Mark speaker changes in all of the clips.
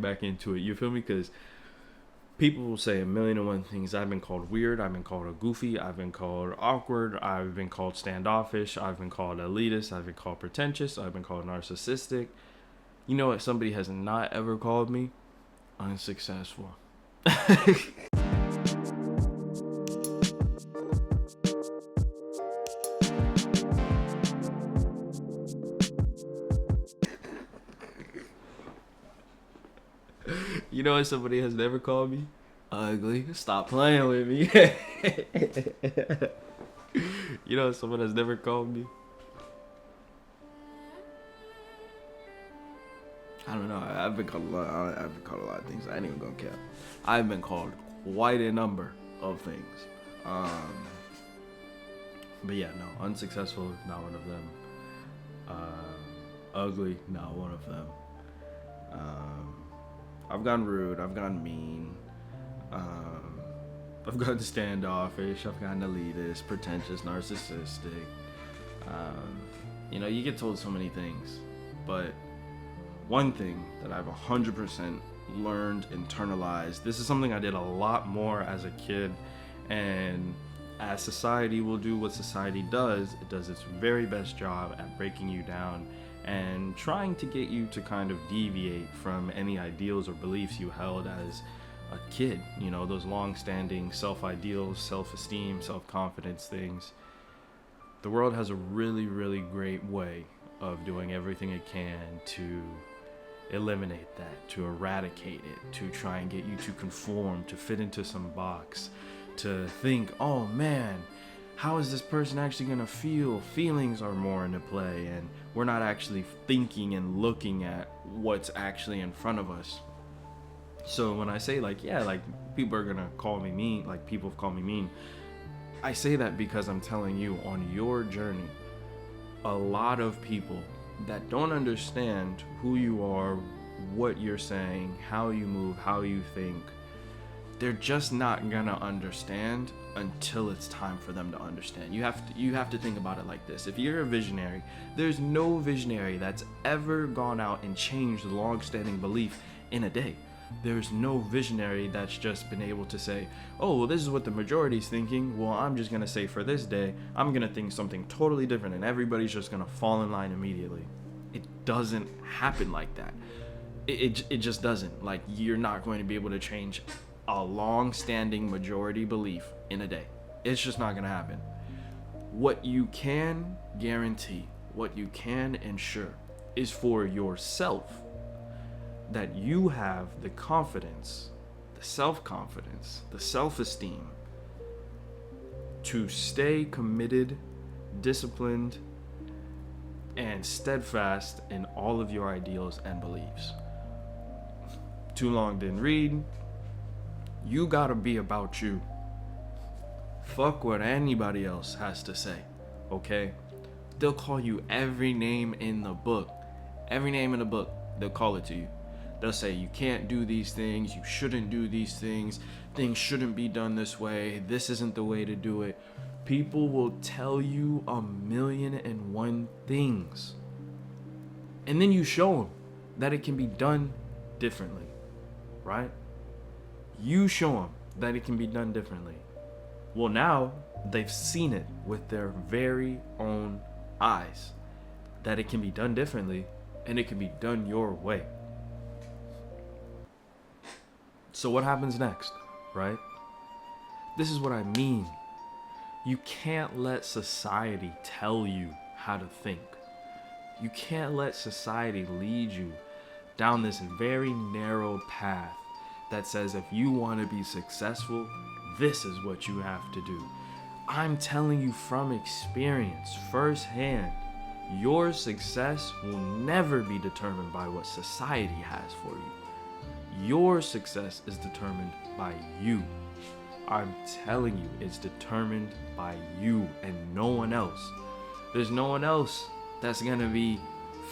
Speaker 1: back into it. You feel me? Because people will say a million and one things. I've been called weird. I've been called a goofy. I've been called awkward. I've been called standoffish. I've been called elitist. I've been called pretentious. I've been called narcissistic. You know what? Somebody has not ever called me unsuccessful. You know what? Somebody has never called me ugly. Stop playing with me. You know what? Someone has never called me. I don't know. I've been called a lot. I've been called a lot of things. I ain't even gonna cap. I've been called quite a number of things. But yeah, no. Unsuccessful, not one of them. Ugly, not one of them. I've gone rude. I've gone mean. I've gotten standoffish. I've gotten elitist, pretentious, narcissistic. You get told so many things, but one thing that I've 100% learned, internalized, this is something I did a lot more as a kid, and as society will do what society does, it does its very best job at breaking you down and trying to get you to kind of deviate from any ideals or beliefs you held as a kid. Those long-standing self-ideals, self-esteem, self-confidence things. The world has a really, really great way of doing everything it can to eliminate that, to eradicate it, to try and get you to conform, to fit into some box, to think, oh man, how is this person actually going to feel? Feelings are more into play, and we're not actually thinking and looking at what's actually in front of us. So when I say people are going to call me mean, people have called me mean, I say that because I'm telling you, on your journey, a lot of people that don't understand who you are, what you're saying, how you move, how you think, they're just not gonna understand until it's time for them to understand. You have to think about it like this. If you're a visionary, there's no visionary that's ever gone out and changed the long-standing belief in a day. There's no visionary that's just been able to say, oh, well, this is what the majority's thinking. Well, I'm just gonna say for this day, I'm gonna think something totally different, and everybody's just gonna fall in line immediately. It doesn't happen like that. It just doesn't. You're not going to be able to change a long-standing majority belief in a day. It's just not gonna happen. What you can guarantee, what you can ensure, is for yourself that you have the confidence, the self-confidence, the self-esteem to stay committed, disciplined, and steadfast in all of your ideals and beliefs. Too long didn't read. You gotta be about you. Fuck what anybody else has to say, okay? They'll call you every name in the book. Every name in the book, they'll call it to you. They'll say you can't do these things, you shouldn't do these things shouldn't be done this way, this isn't the way to do it. People will tell you a million and one things. And then you show them that it can be done differently, right? You show them that it can be done differently. Well, now they've seen it with their very own eyes, that it can be done differently and it can be done your way. So what happens next, right? This is what I mean. You can't let society tell you how to think. You can't let society lead you down this very narrow path that says if you want to be successful, this is what you have to do. I'm telling you from experience, firsthand, your success will never be determined by what society has for you. Your success is determined by you. I'm telling you, it's determined by you and no one else. There's no one else that's gonna be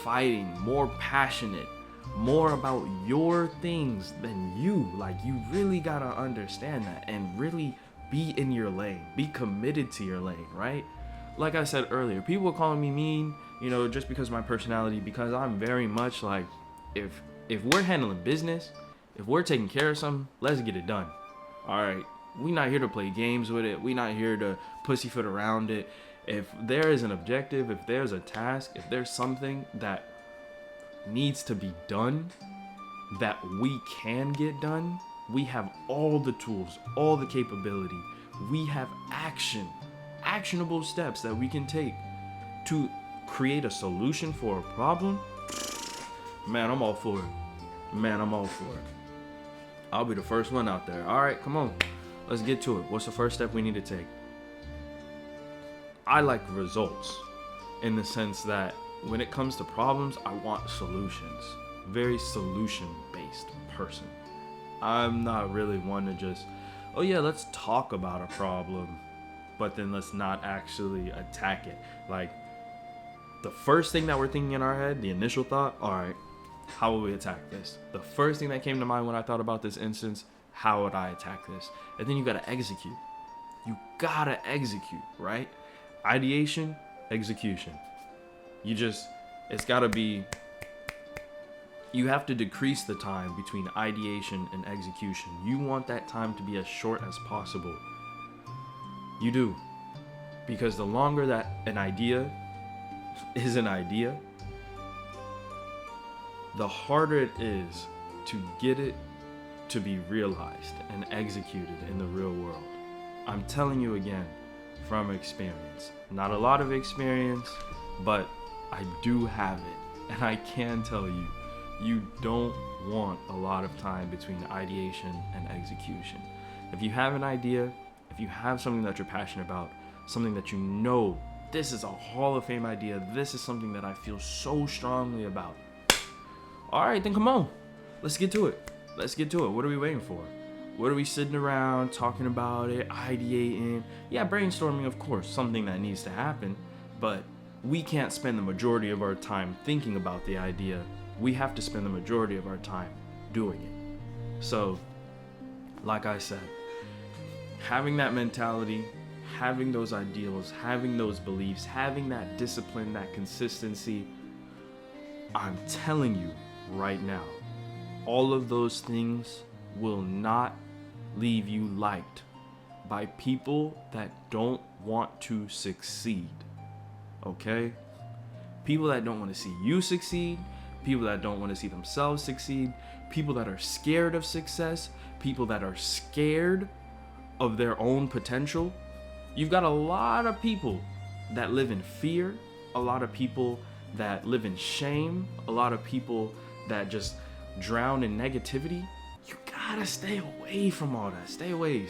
Speaker 1: fighting, more passionate, more about your things than you. You really gotta understand that and really be in your lane. Be committed to your lane, right? Like I said earlier, people are calling me mean, just because of my personality, because I'm very much if If we're handling business, if we're taking care of something, let's get it done. All right. We not here to play games with it. We not here to pussyfoot around it. If there is an objective, if there's a task, if there's something that needs to be done that we can get done, we have all the tools, all the capability. We have actionable steps that we can take to create a solution for a problem. Man, I'm all for it. I'll be the first one out there. All right, come on. Let's get to it. What's the first step we need to take? I like results in the sense that when it comes to problems, I want solutions. Very solution-based person. I'm not really one to just, oh yeah, let's talk about a problem, but then let's not actually attack it. Like, the first thing that we're thinking in our head, the initial thought, all right, how will we attack this? The first thing that came to mind when I thought about this instance, how would I attack this? And then you gotta execute. You gotta execute, right? Ideation, execution. It's gotta be, you have to decrease the time between ideation and execution. You want that time to be as short as possible. You do. Because the longer that an idea is an idea, the harder it is to get it to be realized and executed in the real world. I'm telling you again from experience. Not a lot of experience, but I do have it. And I can tell you, you don't want a lot of time between ideation and execution. If you have an idea, if you have something that you're passionate about, something that you know, this is a Hall of Fame idea, this is something that I feel so strongly about. All right, then come on. Let's get to it. What are we waiting for? What are we sitting around talking about it, ideating? Yeah, brainstorming, of course, something that needs to happen, but we can't spend the majority of our time thinking about the idea. We have to spend the majority of our time doing it. So, like I said, having that mentality, having those ideals, having those beliefs, having that discipline, that consistency, I'm telling you right now, all of those things will not leave you liked by people that don't want to succeed. Okay? People that don't want to see you succeed, people that don't want to see themselves succeed, people that are scared of success, people that are scared of their own potential. You've got a lot of people that live in fear, a lot of people that live in shame, a lot of people that just drown in negativity. You gotta stay away from all that. Stay away.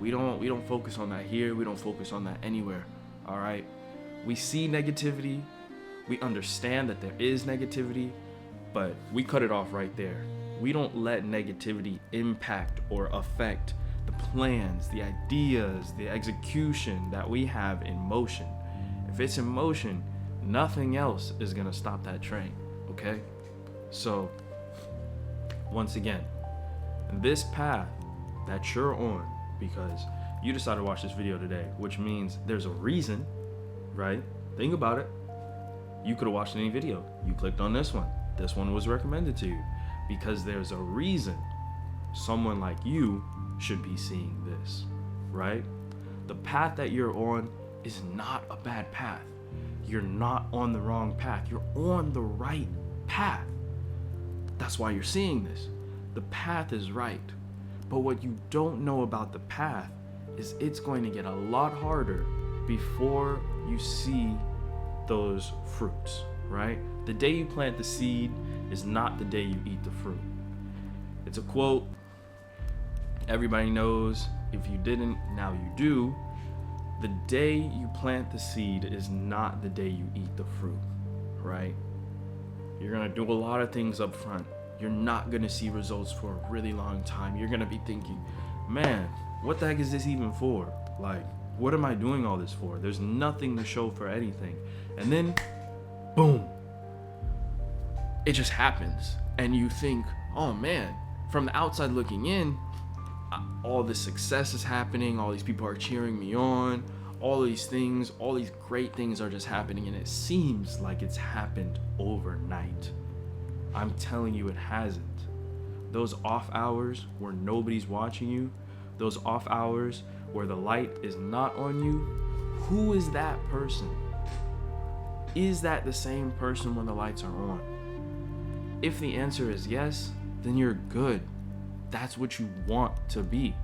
Speaker 1: We don't focus on that here. We don't focus on that anywhere. All right? We see negativity. We understand that there is negativity, but we cut it off right there. We don't let negativity impact or affect the plans, the ideas, the execution that we have in motion. If it's in motion, nothing else is gonna stop that train, okay? So, once again, this path that you're on, because you decided to watch this video today, which means there's a reason, right? Think about it. You could have watched any video. You clicked on this one. This one was recommended to you because there's a reason someone like you should be seeing this, right? The path that you're on is not a bad path. You're not on the wrong path. You're on the right path. That's why you're seeing this. The path is right. But what you don't know about the path is it's going to get a lot harder before you see those fruits, right? The day you plant the seed is not the day you eat the fruit. It's a quote everybody knows. If you didn't, now you do. The day you plant the seed is not the day you eat the fruit, right? You're gonna do a lot of things up front. You're not gonna see results for a really long time. You're gonna be thinking, man, what the heck is this even for? Like, what am I doing all this for? There's nothing to show for anything. And then, boom, it just happens. And you think, oh man, from the outside looking in, all this success is happening, all these people are cheering me on, all these things, all these great things are just happening, and it seems like it's happened overnight. I'm telling you, it hasn't. Those off hours where nobody's watching you, those off hours where the light is not on you, who is that person? Is that the same person when the lights are on? If the answer is yes, then you're good. That's what you want to be.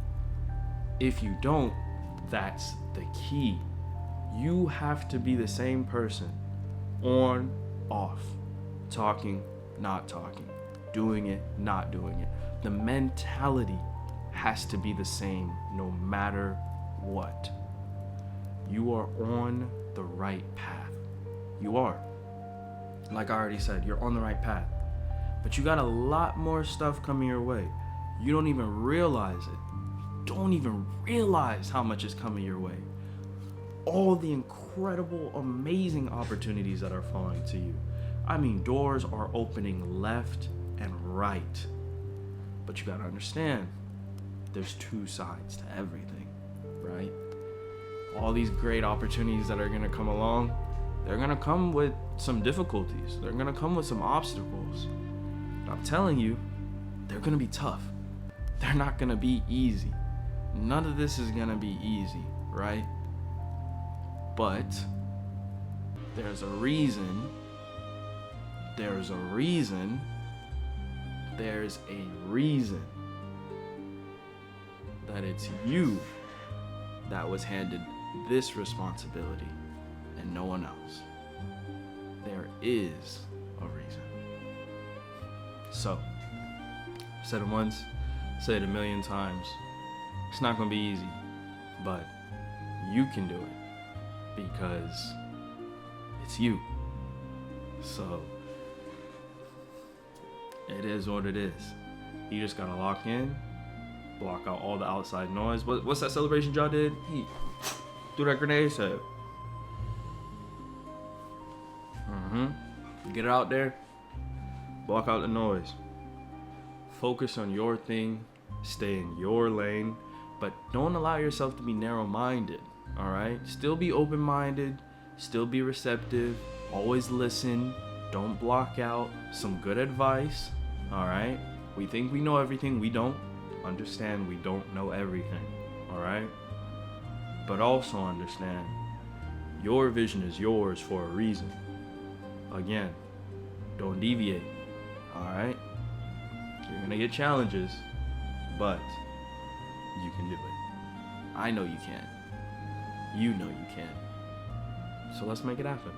Speaker 1: If you don't, that's the key. You have to be the same person, on, off, talking, not talking, doing it, not doing it. The mentality has to be the same no matter what. You are on the right path. You are. Like I already said, you're on the right path. But you got a lot more stuff coming your way. You don't even realize it. Don't even realize how much is coming your way. All the incredible, amazing opportunities that are falling to you. I mean, doors are opening left and right. But you gotta understand, there's two sides to everything, right? All these great opportunities that are gonna come along, they're gonna come with some difficulties. They're gonna come with some obstacles. But I'm telling you, they're gonna be tough. They're not gonna be easy. None of this is gonna be easy, right? But there's a reason that it's you that was handed this responsibility and no one else. There is a reason. So, said it once, say it a million times. It's not gonna be easy, but you can do it because it's you. So, it is what it is. You just gotta lock in, block out all the outside noise. What's that celebration y'all did? He threw that grenade, said, get it out there, block out the noise. Focus on your thing, stay in your lane, but don't allow yourself to be narrow-minded, all right? Still be open-minded, still be receptive, always listen, don't block out some good advice, all right? We think we know everything, we don't. Understand we don't know everything, all right? But also understand, your vision is yours for a reason. Again, don't deviate, all right? You're gonna get challenges, but you can do it. I know you can. You know you can. So let's make it happen.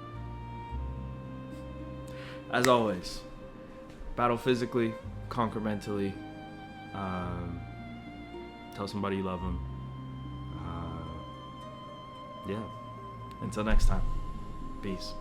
Speaker 1: As always, battle physically, conquer mentally. Tell somebody you love them. Yeah. Until next time. Peace.